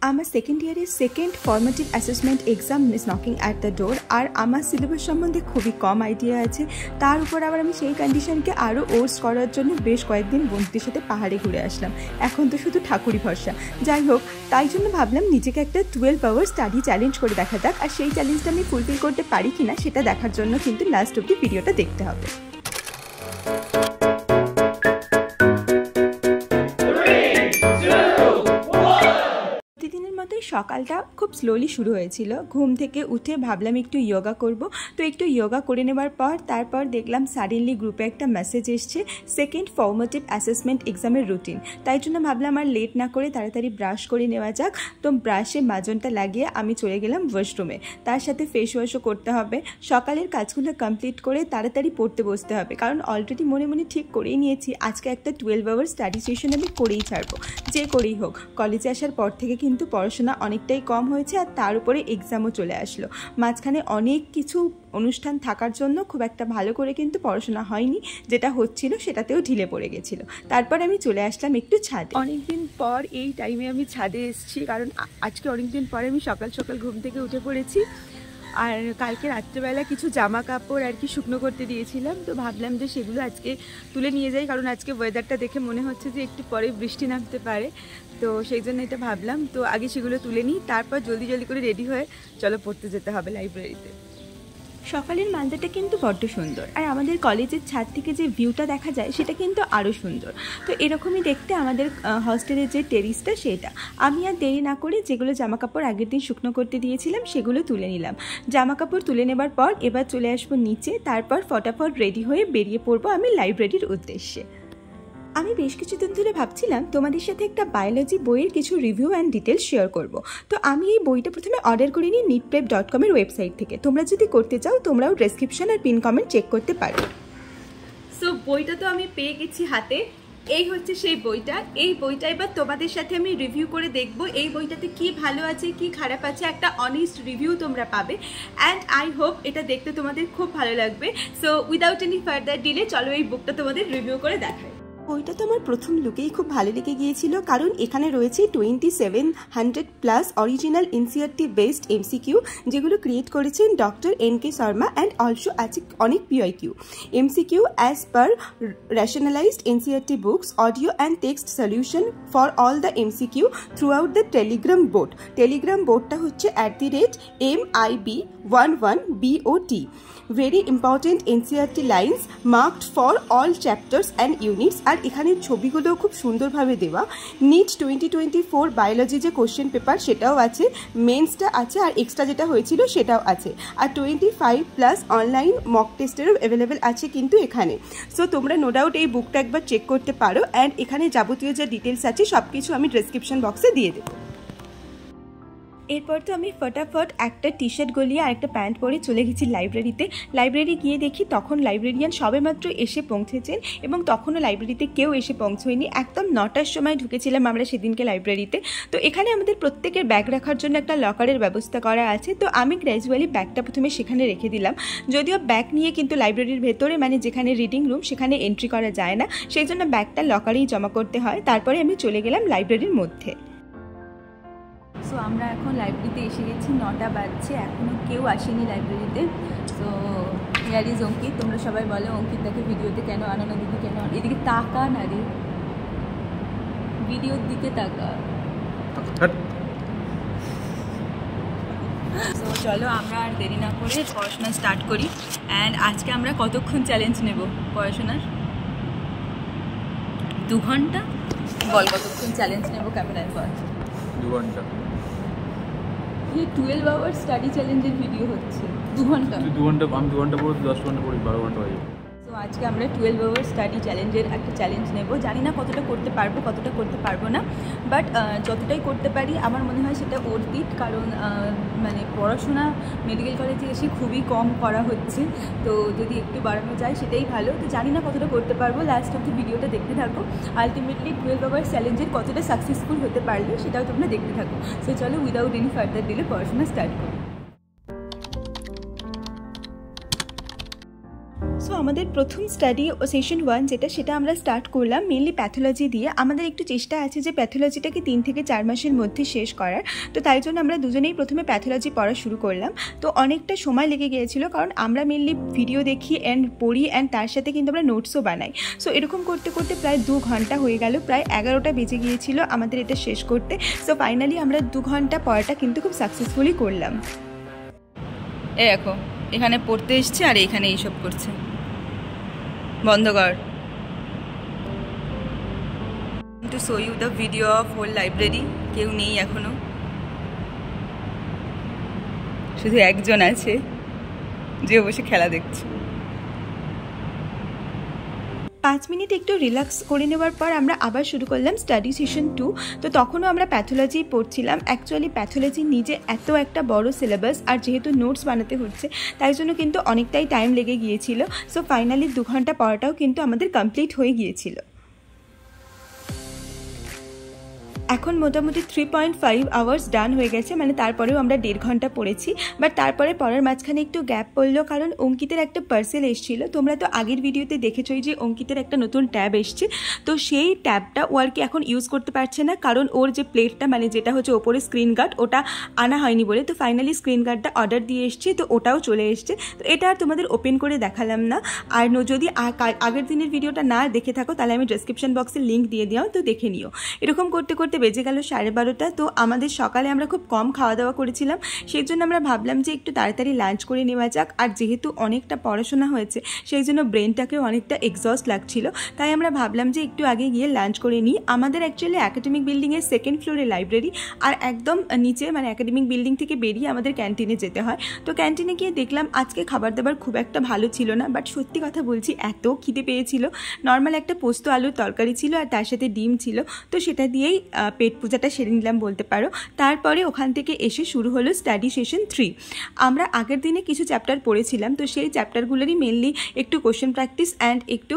আমার সেকেন্ড ইয়ারের second formative assessment exam is knocking at the door. আর আমার সিলেবাস সম্বন্ধে খুবই কম আইডিয়া আছে, তার উপর আবার আমি সেই কন্ডিশনকে আরও ওর্স করার জন্য বেশ কয়েকদিন বন্ধুদের সাথে পাহাড়ে ঘুরে আসলাম। এখন তো শুধু ঠাকুরই ভরসা। যাই হোক, তাই জন্য ভাবলাম নিজেকে একটা 12 আওয়ার স্টাডি চ্যালেঞ্জ করে দেখা যাক, আর সেই চ্যালেঞ্জটা আমি ফুলফিল করতে পারি কিনা সেটা দেখার জন্য কিন্তু লাস্ট অব্দি ভিডিওটা দেখতে হবে। সকালটা খুব স্লোলি শুরু হয়েছিল। ঘুম থেকে উঠে ভাবলাম একটু যোগা করব, তো একটু যোগা করে নেবার পর তারপর দেখলাম সাডেনলি গ্রুপে একটা মেসেজ এসছে সেকেন্ড ফর্মেটিভ অ্যাসেসমেন্ট এক্সামের রুটিন। তাই জন্য ভাবলাম আর লেট না করে তাড়াতাড়ি ব্রাশ করে নেওয়া যাক। তো ব্রাশে মাজনটা লাগিয়ে আমি চলে গেলাম ওয়াশরুমে, তার সাথে ফেস ওয়াশও করতে হবে। সকালের কাজগুলো কমপ্লিট করে তাড়াতাড়ি পড়তে বসতে হবে, কারণ অলরেডি মনে মনে ঠিক করেই নিয়েছি আজকে একটা 12 আওয়ার স্টাডি সেশন আমি করেই ছাড়বো, যে করেই হোক। কলেজে আসার পর থেকে কিন্তু পড়াশোনা অনেকটাই কম হয়েছে, আর তার উপরে এক্সামও চলে আসলো। মাঝখানে অনেক কিছু অনুষ্ঠান থাকার জন্য খুব একটা ভালো করে কিন্তু পড়াশোনা হয়নি, যেটা হচ্ছিল সেটাতেও ঢিলে পড়ে গেছিল। তারপর আমি চলে আসলাম একটু ছাদে। অনেকদিন পর এই টাইমে আমি ছাদে এসেছি, কারণ আজকে অনেকদিন পরে আমি সকাল সকাল ঘুম থেকে উঠে পড়েছি। আর কালকে রাত্রেবেলা কিছু জামা কাপড় আর কি শুকনো করতে দিয়েছিলাম, তো ভাবলাম যে সেগুলো আজকে তুলে নিয়ে যাই, কারণ আজকে ওয়েদারটা দেখে মনে হচ্ছে যে একটু পরে বৃষ্টি নামতে পারে, তো সেই জন্য এটা ভাবলাম। তো আগে সেগুলো তুলে নিই, তারপর জলদি জলদি করে রেডি হয়ে চলো পড়তে যেতে হবে লাইব্রেরিতে। সকালের মালদাটা কিন্তু বড্ড সুন্দর, আর আমাদের কলেজের ছাদ থেকে যে ভিউটা দেখা যায় সেটা কিন্তু আরও সুন্দর। তো এরকমই দেখতে আমাদের হস্টেলের যে টেরিসটা সেটা। আমি আর দেরি না করে যেগুলো জামাকাপড় আগের দিন শুকনো করতে দিয়েছিলাম সেগুলো তুলে নিলাম। জামাকাপড় তুলে নেবার পর এবার চলে আসবো নিচে, তারপর ফটাফট রেডি হয়ে বেরিয়ে পড়বো আমি লাইব্রেরির উদ্দেশ্যে। আমি বেশ কিছুদিন ধরে ভাবছিলাম তোমাদের সাথে একটা বায়োলজি বইয়ের কিছু রিভিউ অ্যান্ড ডিটেলস শেয়ার করব। তো আমি এই বইটা প্রথমে অর্ডার করে নিই neetprep.com এর ওয়েবসাইট থেকে। তোমরা যদি করতে চাও তোমরাও ডেসক্রিপশন আর পিন কমেন্ট চেক করতে পারো। সো বইটা তো আমি পেয়ে গেছি হাতে, এই হচ্ছে সেই বইটা। এই বইটা এবার তোমাদের সাথে আমি রিভিউ করে দেখব এই বইটাতে কি ভালো আছে কি খারাপ আছে, একটা অনেস্ট রিভিউ তোমরা পাবে। অ্যান্ড আই হোপ এটা দেখতে তোমাদের খুব ভালো লাগবে। So without any further delay চলো এই বুকটা তোমাদের রিভিউ করে দেখাই। বইটা তো আমার প্রথম লুকেই খুব ভালো লেগে গিয়েছিল, কারণ এখানে রয়েছে 2700+ অরিজিনাল এনসিইআরটি বেসড এমসিকিউ, যেগুলো ক্রিয়েট করেছেন doctor NK Sharma, and also আছে অনেক PIQ MCQ as per rationalised NCERT books, audio and text solution for all the MCQ throughout the Telegram board. Telegram বোর্ডটা হচ্ছে @MIB11BOT। Very important NCERT lines marked for all chapters and units. আর এখানে ছবিগুলো খুব সুন্দরভাবে দেওয়া। NEET 2024 biology যে question paper সেটাও আছে, মেন্সটা আছে, আর এক্সট্রা যেটা হয়েছিল সেটাও আছে। আর 25+ অনলাইন মক টেস্টেরও অ্যাভেলেবেল আছে কিন্তু এখানে। সো তোমরা নো ডাউট এই বুকটা একবার চেক করতে পারো। অ্যান্ড এখানে যাবতীয় যা ডিটেলস আছে সব কিছু আমি ডেসক্রিপশন বক্সে দিয়ে দেবো। এরপর তো আমি ফটাফট একটা টি শার্ট গলিয়ে আর একটা প্যান্ট পরে চলে গেছি লাইব্রেরিতে। লাইব্রেরি গিয়ে দেখি তখন লাইব্রেরিয়ান সবেমাত্র এসে পৌঁছেছেন, এবং তখনও লাইব্রেরিতে কেউ এসে পৌঁছয়নি। একদম 9টার সময় ঢুকেছিলাম আমরা সেদিনকে লাইব্রেরিতে। তো এখানে আমাদের প্রত্যেকের ব্যাগ রাখার জন্য একটা লকারের ব্যবস্থা করা আছে, তো আমি গ্র্যাজুয়ালি ব্যাগটা প্রথমে সেখানে রেখে দিলাম। যদিও ব্যাগ নিয়ে কিন্তু লাইব্রেরির ভেতরে, মানে যেখানে রিডিং রুম, সেখানে এন্ট্রি করা যায় না, সেই জন্য ব্যাগটা লকারেই জমা করতে হয়। তারপরে আমি চলে গেলাম লাইব্রেরির মধ্যে। সো আমরা এখন লাইব্রেরিতে এসে গেছি, 9টা বাজছে, এখনও কেউ আসেনি লাইব্রেরিতে। সো হিয়ার ইজ অঙ্কিত। তোমরা সবাই বলো অঙ্কিত তাকে ভিডিওতে কেন আনো না, দিদি কেন আনো? এদিকে তাকা না রে, ভিডিওর দিকে তাকা। সো চলো আমরা আর দেরি না করে পড়াশোনা স্টার্ট করি। অ্যান্ড আজকে আমরা কতক্ষণ চ্যালেঞ্জ নেব পড়াশোনার? 2 ঘন্টা। বল কতক্ষণ চ্যালেঞ্জ নেব ক্যামেরায় বল। 2 ঘন্টা। এই 12 আওয়ার স্টাডি চ্যালেঞ্জের ভিডিও হচ্ছে 2 ঘন্টা। তুই 2 ঘন্টা, আমি 2 ঘন্টা পড়ি, 10 ঘন্টা পড়ি, 12 ঘন্টা হয়ে যাবে। তো আজকে আমরা 12 আওয়ার স্টাডি চ্যালেঞ্জের একটা চ্যালেঞ্জ নেব। জানি না কতটা করতে পারবো কতটা করতে পারবো না, বাট যতটাই করতে পারি আমার মনে হয় সেটা worth it, কারণ মানে পড়াশোনা মেডিকেল কলেজে এসে খুবই কম করা হচ্ছে, তো যদি একটু বাড়ানো যায় সেটাই ভালো। তো জানি না কতটা করতে পারবো, লাস্ট অব্দি ভিডিওটা দেখতে থাকো। আলটিমেটলি 12 আওয়ার চ্যালেঞ্জের কতটা সাকসেসফুল হতে পারলে সেটাও তোমরা দেখতে থাকো। সো চলো উইদাউট এনি ফার্দার ডিলে পড়াশোনা স্টার্ট করি। সো আমাদের প্রথম স্টাডি সেশন 1 যেটা, সেটা আমরা স্টার্ট করলাম মেনলি প্যাথোলজি দিয়ে। আমাদের একটু চেষ্টা আছে যে প্যাথোলজিটাকে 3 থেকে 4 মাসের মধ্যে শেষ করার। তো তাই জন্য আমরা দুজনেই প্রথমে প্যাথোলজি পড়া শুরু করলাম। তো অনেকটা সময় লেগে গিয়েছিল, কারণ আমরা মেনলি ভিডিও দেখি অ্যান্ড পড়ি অ্যান্ড তার সাথে কিন্তু আমরা নোটসও বানাই। সো এরকম করতে করতে প্রায় 2 ঘন্টা হয়ে গেল, প্রায় 11টা বেজে গিয়েছিল আমাদের এটা শেষ করতে। সো ফাইনালি আমরা 2 ঘন্টা পড়াটা কিন্তু খুব সাকসেসফুলি করলাম। দেখো এখানে পড়তে এসছে আর এখানে এইসব করছে। বন্ধ কর। To show you the video of whole library. কেউ নেই এখনো, শুধু একজন আছে যে বসে খেলা দেখছে। 5 মিনিট একটু রিল্যাক্স করে নেওয়ার পর আমরা আবার শুরু করলাম স্টাডি সেশন 2। তো তখনও আমরা প্যাথোলজি পড়ছিলাম। অ্যাকচুয়ালি প্যাথোলজি নিজে এত একটা বড় সিলেবাস, আর যেহেতু নোটস বানাতে হচ্ছে তাই জন্য কিন্তু অনেকটাই টাইম লেগে গিয়েছিল। সো ফাইনালি 2 ঘন্টা পড়াটাও কিন্তু আমাদের কমপ্লিট হয়ে গিয়েছিল। এখন মোটামুটি 3.5 আওয়ার্স ডান হয়ে গেছে, মানে তারপরেও আমরা 1.5 ঘন্টা পড়েছি। বাট তারপরে পড়ার মাঝখানে একটু গ্যাপ পড়লো, কারণ অঙ্কিতের একটা পার্সেল এসেছিল। তোমরা তো আগের ভিডিওতে দেখেছোই যে অঙ্কিতের একটা নতুন ট্যাব এসছে। তো সেই ট্যাবটা ও আর কি এখন ইউজ করতে পারছে না, কারণ ওর যে প্লেটটা, মানে যেটা হচ্ছে ওপরে স্ক্রিন গার্ড, ওটা আনা হয়নি বলে। তো ফাইনালি স্ক্রিন গার্ডটা অর্ডার দিয়ে এসছে, তো ওটাও চলে এসছে। তো এটা আর তোমাদের ওপেন করে দেখালাম না। আর যদি আগের দিনের ভিডিওটা না দেখে থাকো তাহলে আমি ডেসক্রিপশন বক্সে লিঙ্ক দিয়ে দিও, তো দেখে নিও। এরকম করতে করতে বেজে গেল 12:30। তো আমাদের সকালে আমরা খুব কম খাওয়া দাওয়া করেছিলাম, সেই জন্য আমরা ভাবলাম যে একটু তাড়াতাড়ি লাঞ্চ করে নেওয়া যাক। আর যেহেতু অনেকটা পড়াশোনা হয়েছে সেই জন্য ব্রেনটাকেও অনেকটা এক্সস্ট লাগছিল, তাই আমরা ভাবলাম যে একটু আগে গিয়ে লাঞ্চ করে নিই। আমাদের অ্যাকচুয়ালি একাডেমিক বিল্ডিংয়ের 2nd ফ্লোরে লাইব্রেরি, আর একদম নিচে মানে একাডেমিক বিল্ডিং থেকে বেরিয়ে আমাদের ক্যান্টিনে যেতে হয়। তো ক্যান্টিনে গিয়ে দেখলাম আজকে খাবার দাবার খুব একটা ভালো ছিল না, বাট সত্যি কথা বলছি এত খিদে পেয়েছিল। নর্মাল একটা পোস্ত আলুর তরকারি ছিল আর তার সাথে ডিম ছিল, তো সেটা দিয়েই পেট পূজাটা সেরে নিলাম বলতে পারো। তারপরে ওখান থেকে এসে শুরু হলো স্টাডি সেশন 3। আমরা আগের দিনে কিছু চ্যাপ্টার পড়েছিলাম, তো সেই চ্যাপ্টারগুলোরই মেনলি একটু কোশ্চেন প্র্যাকটিস অ্যান্ড একটু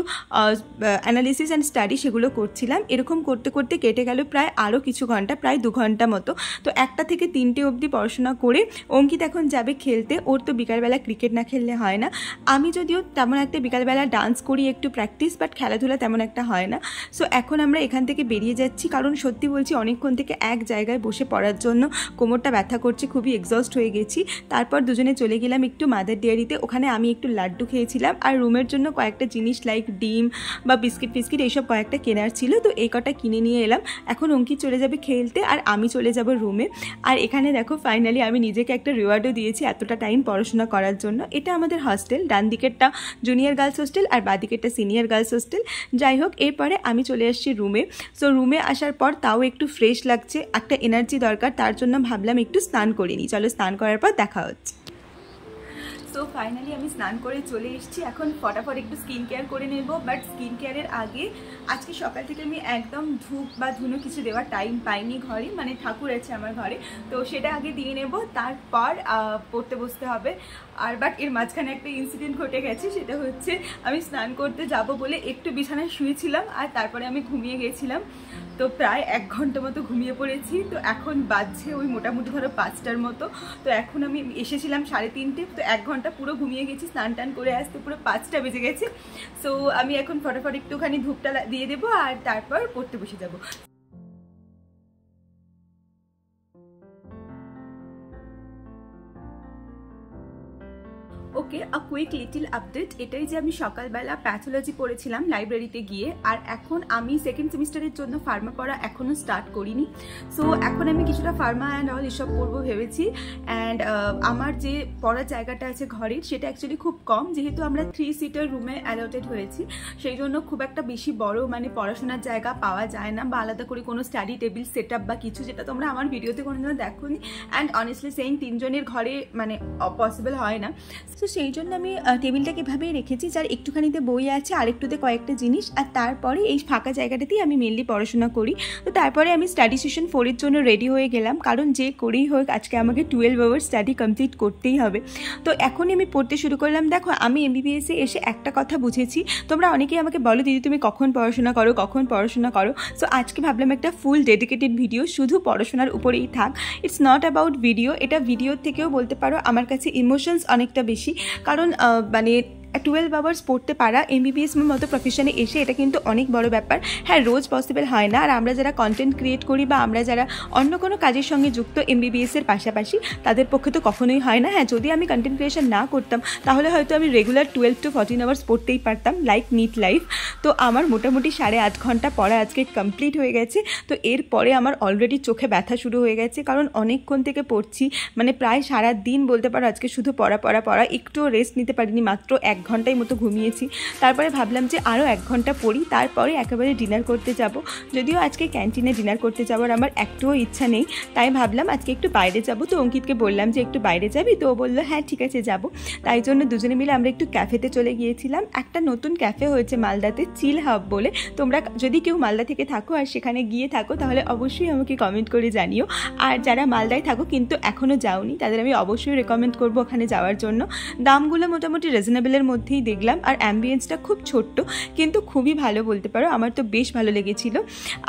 অ্যানালিসিস অ্যান্ড স্টাডি সেগুলো করছিলাম। এরকম করতে করতে কেটে গেল প্রায় আরও কিছু ঘন্টা, প্রায় 2 ঘন্টা মতো। তো 1টা থেকে 3টে অবধি পড়াশোনা করে অঙ্কিত এখন যাবে খেলতে। ওর তো বিকালবেলা ক্রিকেট না খেললে হয় না। আমি যদিও তেমন একটা বিকালবেলা ডান্স করি, একটু প্র্যাকটিস, বাট খেলাধুলা তেমন একটা হয় না। সো এখন আমরা এখান থেকে বেরিয়ে যাচ্ছি, কারণ সত্যি বলছি অনেকক্ষণ থেকে এক জায়গায় বসে পড়ার জন্য কোমরটা ব্যথা করছে, খুবই এক্সস্ট হয়ে গেছি। তারপর দুজনে চলে গেলাম একটু মাদার ডেয়ারিতে। ওখানে আমি একটু লাড্ডু খেয়েছিলাম, আর রুমের জন্য কয়েকটা জিনিস লাইক ডিম বা বিস্কিট এইসব কয়েকটা কেনার ছিল, তো এই কটা কিনে নিয়ে এলাম। এখন অঙ্কিত চলে যাবে খেলতে আর আমি চলে যাব রুমে। আর এখানে দেখো ফাইনালি আমি নিজেকে একটা রিওয়ার্ডও দিয়েছি এতটা টাইম পড়াশোনা করার জন্য। এটা আমাদের হস্টেল, ডান দিকেরটা জুনিয়র গার্লস হোস্টেল আর বাঁ দিকেরটা সিনিয়র গার্লস হোস্টেল। যাই হোক, এরপরে আমি চলে আসছি রুমে। সো রুমে আসার পর তাও একটু ফ্রেশ লাগছে, একটা এনার্জি দরকার, তার জন্য ভাবলাম একটু স্নান করে নিই। চলো স্নান করার পর দেখা হচ্ছে। সো ফাইনালি আমি স্নান করে চলে এসেছি। এখন ফটাফট একটু স্কিন কেয়ার করে নেব, বাট স্কিন কেয়ারের আগে আজকে সকাল থেকে আমি একদম ধূপ বা ধুনো কিছু দেওয়ার টাইম পাইনি ঘরে, মানে ঠাকুর আছে আমার ঘরে, তো সেটা আগে দিয়ে নেব, তারপর পড়তে বসতে হবে। আর বাট এর মাঝখানে একটা ইনসিডেন্ট ঘটে গেছে, সেটা হচ্ছে আমি স্নান করতে যাব বলে একটু বিছানায় শুয়েছিলাম আর তারপরে আমি ঘুমিয়ে গেছিলাম। তো প্রায় 1 ঘন্টা মতো ঘুমিয়ে পড়েছি। তো এখন বাজছে ওই মোটামুটি ধরো 5টার মতো। তো এখন আমি এসেছিলাম 3:30, তো 1 ঘন্টা পুরো ঘুমিয়ে গেছি। স্নান টান করে আসতে পুরো 5টা বেজে গেছে। সো আমি এখন ফটাফট একটুখানি ধূপটা দিয়ে দেবো আর তারপর পড়তে বসে যাবো। ওকে, আ কুইক লিটিল আপডেট। এটাই যে আমি সকালবেলা প্যাথোলজি পড়েছিলাম লাইব্রেরিতে গিয়ে, আর এখন আমি 2nd সেমিস্টারের জন্য ফার্মা পড়া এখনও স্টার্ট করিনি। সো এখন আমি কিছুটা ফার্মা অ্যান্ড অল এসব পড়বো ভেবেছি। অ্যান্ড আমার যে পড়ার জায়গাটা আছে ঘরের, সেটা অ্যাকচুয়ালি খুব কম, যেহেতু আমরা 3 সিটার রুমে অ্যালটেড হয়েছি, সেই জন্য খুব একটা বেশি বড় মানে পড়াশোনার জায়গা পাওয়া যায় না, বা আলাদা করে কোনো স্টাডি টেবিল সেট আপ বা কিছু, যেটা তোমরা আমার ভিডিওতে কোনোদিনও দেখোনি। অ্যান্ড অনেস্টলি সেইং 3 জনের ঘরে মানে পসিবল হয় না। সো সেই জন্য আমি টেবিলটাকে এভাবেই রেখেছি, যার একটুখানিতে বই আছে আর একটুতে কয়েকটা জিনিস, আর তারপরে এই ফাঁকা জায়গাটাতেই আমি মেনলি পড়াশোনা করি। তো তারপরে আমি স্টাডি সেশন 4-এর জন্য রেডি হয়ে গেলাম, কারণ যে করেই হোক আজকে আমাকে 12 আওয়ার স্টাডি কমপ্লিট করতেই হবে। তো এখনই আমি পড়তে শুরু করলাম। দেখো, আমি MBBS এসে একটা কথা বুঝেছি, তোমরা অনেকেই আমাকে বলো দিদি তুমি কখন পড়াশোনা করো। সো আজকে ভাবলাম একটা ফুল ডেডিকেটেড ভিডিও শুধু পড়াশোনার উপরেই থাক। ইটস নট অ্যাবাউট ভিডিও, এটা ভিডিওর থেকেও বলতে পারো আমার কাছে ইমোশনস অনেকটা বেশি, কারণ মানে 12 আওয়ার্স পড়তে পারা MBBS মতো প্রফেশনে এসে এটা কিন্তু অনেক বড় ব্যাপার। হ্যাঁ, রোজ পসিবল হয় না, আর আমরা যারা কন্টেন্ট ক্রিয়েট করি বা আমরা যারা অন্য কোনো কাজের সঙ্গে যুক্ত MBBS এর পাশাপাশি, তাদের পক্ষে তো কখনোই হয় না। হ্যাঁ, যদি আমি কন্টেন্ট ক্রিয়েশন না করতাম তাহলে হয়তো আমি রেগুলার 12 to 14 আওয়ার্স পড়তেই পারতাম, লাইক নিট লাইফ। তো আমার মোটামুটি 8.5 ঘন্টা পড়া আজকে কমপ্লিট হয়ে গেছে। তো এরপরে আমার অলরেডি চোখে ব্যথা শুরু হয়ে গেছে, কারণ অনেকক্ষণ থেকে পড়ছি, মানে প্রায় সারা দিন বলতে পারো আজকে শুধু পড়া, একটুও রেস্ট নিতে পারিনি, মাত্র 1 ঘন্টার মতো ঘুমিয়েছি। তারপরে ভাবলাম যে আরও 1 ঘন্টা পড়ি, তারপরে একেবারে ডিনার করতে যাব। যদিও আজকে ক্যান্টিনে ডিনার করতে যাওয়ার আমার একটুও ইচ্ছা নেই, তাই ভাবলাম আজকে একটু বাইরে যাব। তো অঙ্কিতকে বললাম যে একটু বাইরে যাবি, তো ও বললো হ্যাঁ ঠিক আছে যাব। তাই জন্য দুজনে মিলে আমরা একটু ক্যাফেতে চলে গিয়েছিলাম। একটা নতুন ক্যাফে হয়েছে মালদাতে, চিল হাব বলে। তোমরা যদি কেউ মালদা থেকে থাকো আর সেখানে গিয়ে থাকো তাহলে অবশ্যই আমাকে কমেন্ট করে জানিও। আর যারা মালদায় থাকো কিন্তু এখনও যাওনি, তাদের আমি অবশ্যই রেকমেন্ড করবো ওখানে যাওয়ার জন্য। দামগুলো মোটামুটি রিজনেবলের মধ্যেই দেখলাম, আর অ্যাম্বিয়েন্সটা খুব ছোট্ট কিন্তু খুবই ভালো বলতে পারো, আমার তো বেশ ভালো লেগেছিল।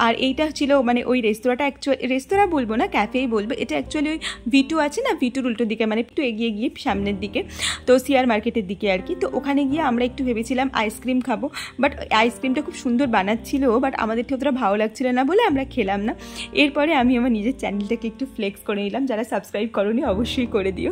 আর এইটা ছিল মানে ওই রেস্তোরাঁটা, অ্যাকচুয়ালি রেস্তোরাঁ বলবো না, ক্যাফেই বলবো। এটা অ্যাকচুয়ালি ওই V2 আছে না, V2-র উল্টো দিকে, মানে একটু এগিয়ে গিয়ে সামনের দিকে, তো সিআর মার্কেটের দিকে আর কি। তো ওখানে গিয়ে আমরা একটু ভেবেছিলাম আইসক্রিম খাবো, বাট আইসক্রিমটা খুব সুন্দর বানাচ্ছিল, বাট আমাদের ঠিক অতটা ভালো লাগছিল না বলে আমরা খেলাম না। এরপরে আমি আমার নিজের চ্যানেলটাকে একটু ফ্লেক্স করে নিলাম, যারা সাবস্ক্রাইব করোনি অবশ্যই করে দিও।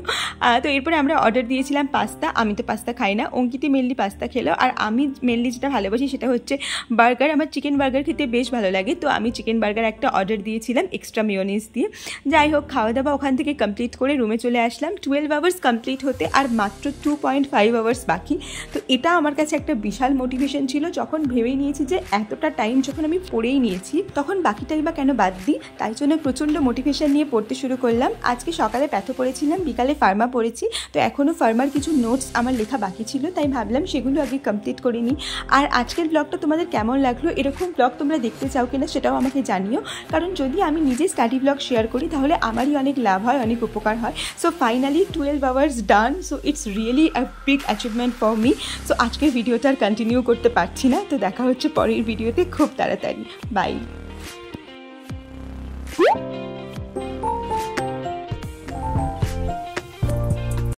তো এরপরে আমরা অর্ডার দিয়েছিলাম পাস্তা। আমি তো পাস্তা খাই না, অঙ্কিতি মেনলি পাস্তা খেলো, আর আমি মেনলি যেটা ভালোবাসি সেটা হচ্ছে বার্গার। আমার চিকেন বার্গার খেতে বেশ ভালো লাগে, তো আমি চিকেন বার্গার একটা অর্ডার দিয়েছিলাম এক্সট্রা মেয়োনিজ দিয়ে। যাই হোক, খাওয়া দাওয়া ওখান থেকে কমপ্লিট করে রুমে চলে আসলাম। 12 আওয়ার্স কমপ্লিট হতে আর মাত্র 2.5 আওয়ার্স বাকি। তো এটা আমার কাছে একটা বিশাল মোটিভেশন ছিল, যখন ভেবেই নিয়েছি যে এতটা টাইম যখন আমি পড়েই নিয়েছি তখন বাকিটাই বা কেন বাদ দিই। তাই জন্য প্রচণ্ড মোটিভেশন নিয়ে পড়তে শুরু করলাম। আজকে সকালে প্যাথো পড়েছিলাম, বিকালে ফার্মা পড়েছি। তো এখনও ফার্মার কিছু নোটস আমার লেখা বাকি ছিল, তাই ভাবলাম সেগুলো আগে কমপ্লিট করে নিই। আর আজকের ব্লগটা তোমাদের কেমন লাগলো, এরকম ব্লগ তোমরা দেখতে চাও কিনা সেটাও আমাকে জানিও, কারণ যদি আমি নিজে স্টাডি ব্লগ শেয়ার করি তাহলে আমারই অনেক লাভ হয়, অনেক উপকার হয়। So finally 12 hours done, so it's really a big achievement for me. So আজকের ভিডিওটা আর কন্টিনিউ করতে পারছি না, তো দেখা হচ্ছে পরের ভিডিওতে খুব তাড়াতাড়ি। বাই।